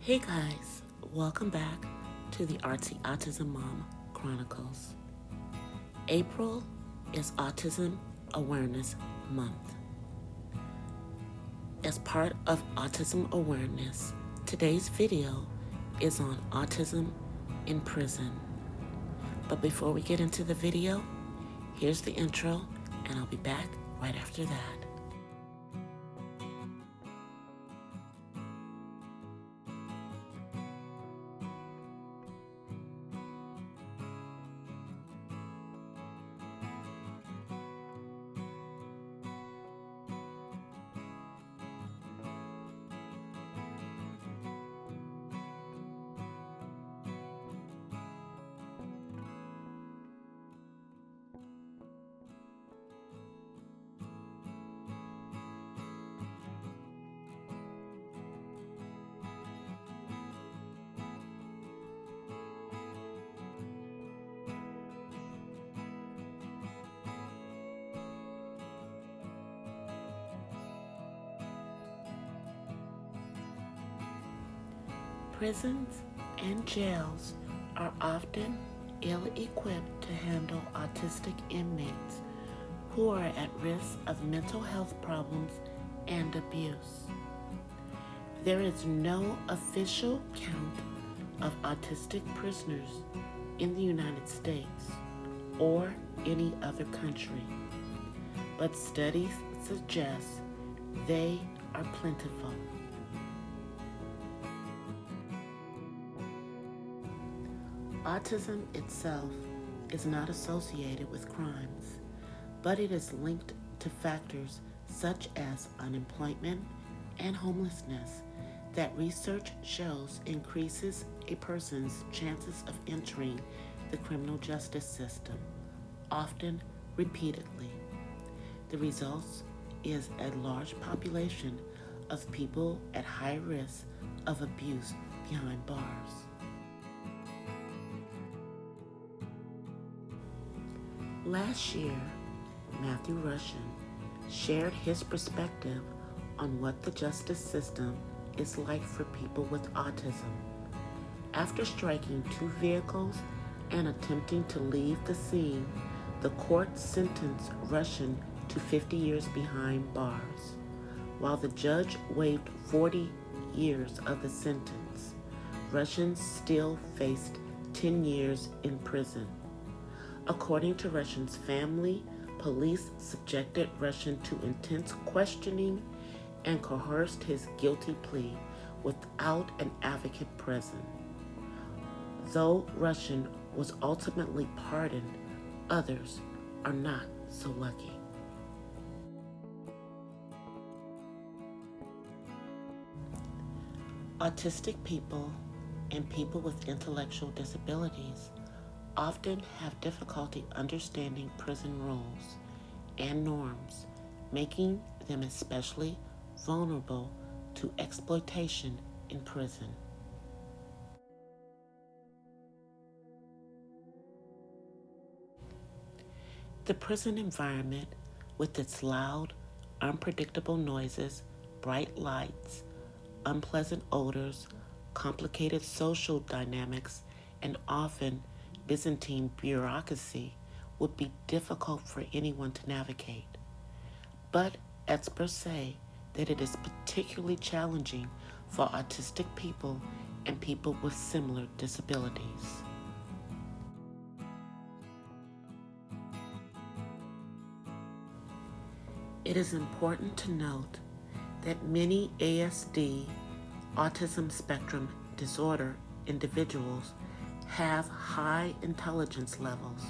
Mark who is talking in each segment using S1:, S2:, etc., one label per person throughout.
S1: Hey guys, welcome back to the Artsy Autism Mom Chronicles. April is Autism Awareness Month. As part of Autism Awareness, today's video is on autism in prison. But before we get into the video, here's the intro, and I'll be back right after that. Prisons and jails are often ill-equipped to handle autistic inmates who are at risk of mental health problems and abuse. There is no official count of autistic prisoners in the United States or any other country, but studies suggest they are plentiful. Autism itself is not associated with crimes, but it is linked to factors such as unemployment and homelessness that research shows increases a person's chances of entering the criminal justice system, often repeatedly. The result is a large population of people at high risk of abuse behind bars. Last year, Matthew Russian shared his perspective on what the justice system is like for people with autism. After striking two vehicles and attempting to leave the scene, the court sentenced Russian to 50 years behind bars, while the judge waived 40 years of the sentence. Russian still faced 10 years in prison. According to Russian's family, police subjected Russian to intense questioning and coerced his guilty plea without an advocate present. Though Russian was ultimately pardoned, others are not so lucky. Autistic people and people with intellectual disabilities often have difficulty understanding prison rules and norms, making them especially vulnerable to exploitation in prison. The prison environment, with its loud, unpredictable noises, bright lights, unpleasant odors, complicated social dynamics, and often Byzantine bureaucracy, would be difficult for anyone to navigate. But experts say that it is particularly challenging for autistic people and people with similar disabilities. It is important to note that many ASD, autism spectrum disorder individuals, have high intelligence levels,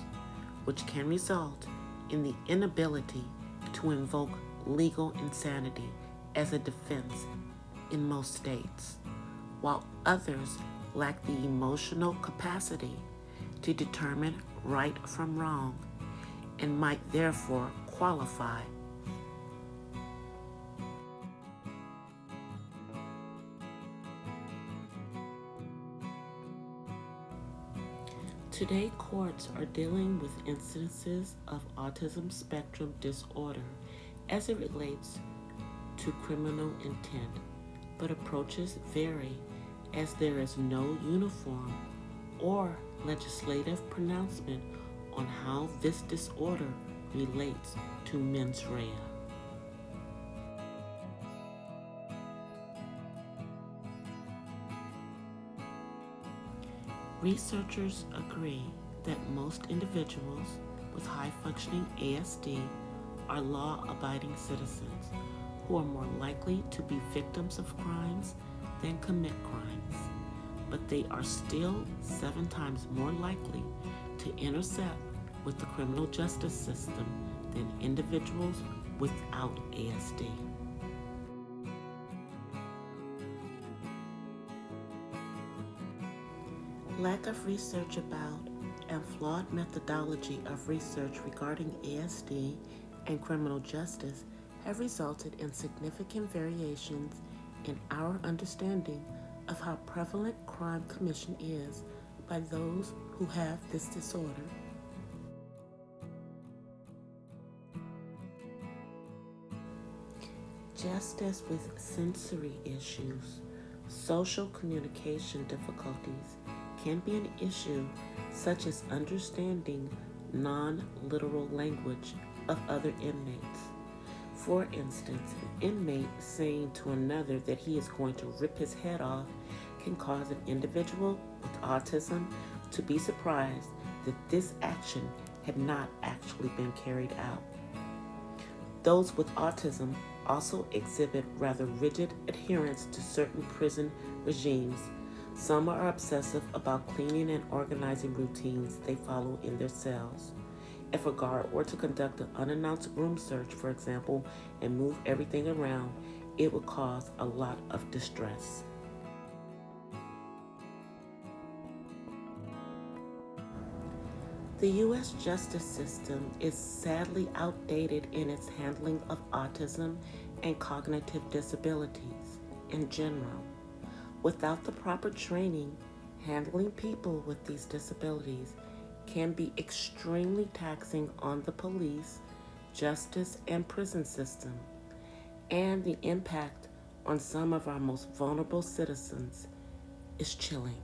S1: which can result in the inability to invoke legal insanity as a defense in most states, while others lack the emotional capacity to determine right from wrong and might therefore qualify. Today, courts are dealing with instances of autism spectrum disorder as it relates to criminal intent, but approaches vary as there is no uniform or legislative pronouncement on how this disorder relates to mens rea. Researchers agree that most individuals with high-functioning ASD are law-abiding citizens who are more likely to be victims of crimes than commit crimes, but they are still 7 times more likely to intersect with the criminal justice system than individuals without ASD. Lack of research about and flawed methodology of research regarding ASD and criminal justice have resulted in significant variations in our understanding of how prevalent crime commission is by those who have this disorder. Just as with sensory issues, social communication difficulties can be an issue, such as understanding non-literal language of other inmates. For instance, an inmate saying to another that he is going to rip his head off can cause an individual with autism to be surprised that this action had not actually been carried out. Those with autism also exhibit rather rigid adherence to certain prison regimes. Some are obsessive about cleaning and organizing routines they follow in their cells. If a guard were to conduct an unannounced room search, for example, and move everything around, it would cause a lot of distress. The U.S. justice system is sadly outdated in its handling of autism and cognitive disabilities in general. Without the proper training, handling people with these disabilities can be extremely taxing on the police, justice, and prison system, and the impact on some of our most vulnerable citizens is chilling.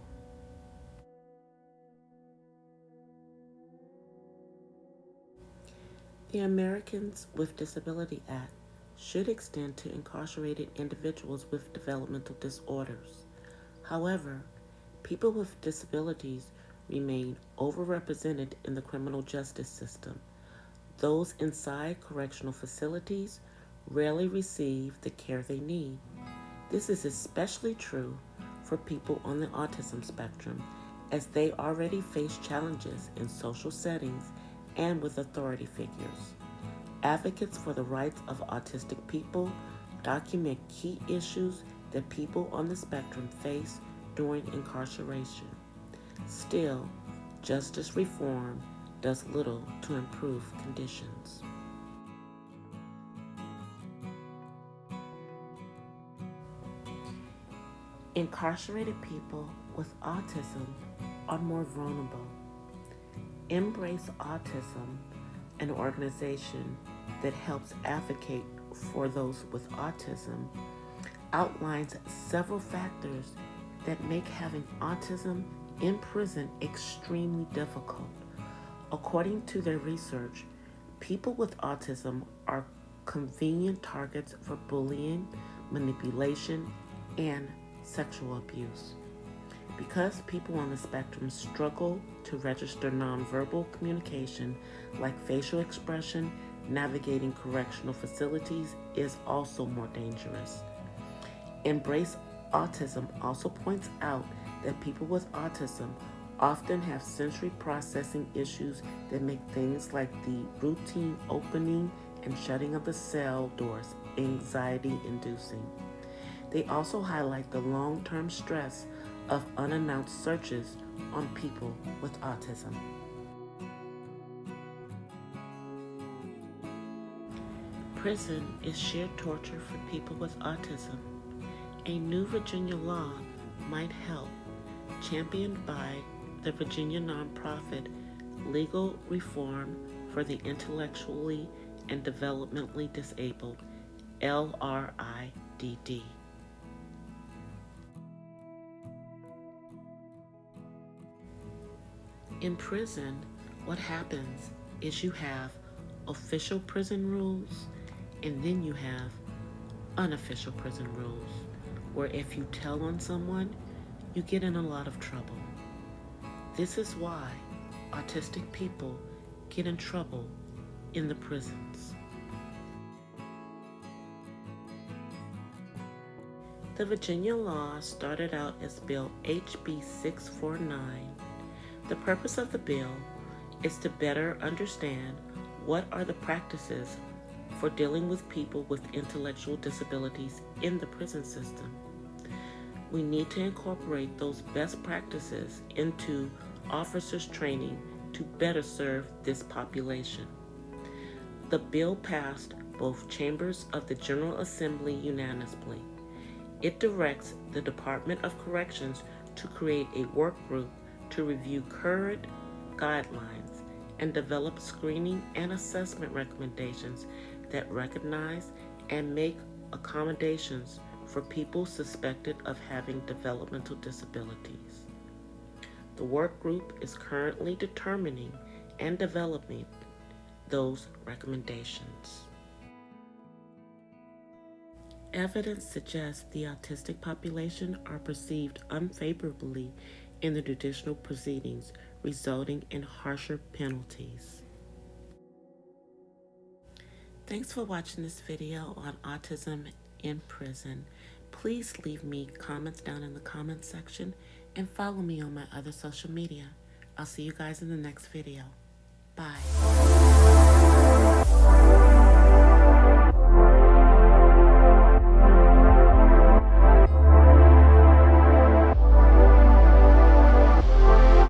S1: The Americans with Disability Act should extend to incarcerated individuals with developmental disorders. However, people with disabilities remain overrepresented in the criminal justice system. Those inside correctional facilities rarely receive the care they need. This is especially true for people on the autism spectrum, as they already face challenges in social settings and with authority figures. Advocates for the rights of autistic people document key issues that people on the spectrum face during incarceration. Still, justice reform does little to improve conditions. Incarcerated people with autism are more vulnerable. Embrace Autism, an organization that helps advocate for those with autism, outlines several factors that make having autism in prison extremely difficult. According to their research, people with autism are convenient targets for bullying, manipulation, and sexual abuse. Because people on the spectrum struggle to register nonverbal communication like facial expression, navigating correctional facilities is also more dangerous. Embrace Autism also points out that people with autism often have sensory processing issues that make things like the routine opening and shutting of the cell doors anxiety-inducing. They also highlight the long-term stress of unannounced searches on people with autism. Prison is sheer torture for people with autism. A new Virginia law might help, championed by the Virginia nonprofit Legal Reform for the Intellectually and Developmentally Disabled, LRIDD. In prison, what happens is you have official prison rules and then you have unofficial prison rules, where if you tell on someone, you get in a lot of trouble. This is why autistic people get in trouble in the prisons. The Virginia law started out as Bill HB 649. The purpose of the bill is to better understand what are the practices for dealing with people with intellectual disabilities in the prison system. We need to incorporate those best practices into officers' training to better serve this population. The bill passed both chambers of the General Assembly unanimously. It directs the Department of Corrections to create a work group to review current guidelines and develop screening and assessment recommendations that recognize and make accommodations for people suspected of having developmental disabilities. The work group is currently determining and developing those recommendations. Evidence suggests the autistic population are perceived unfavorably in the judicial proceedings, resulting in harsher penalties. Thanks for watching this video on autism in prison. Please leave me comments down in the comments section and follow me on my other social media. I'll see you guys in the next video. Bye.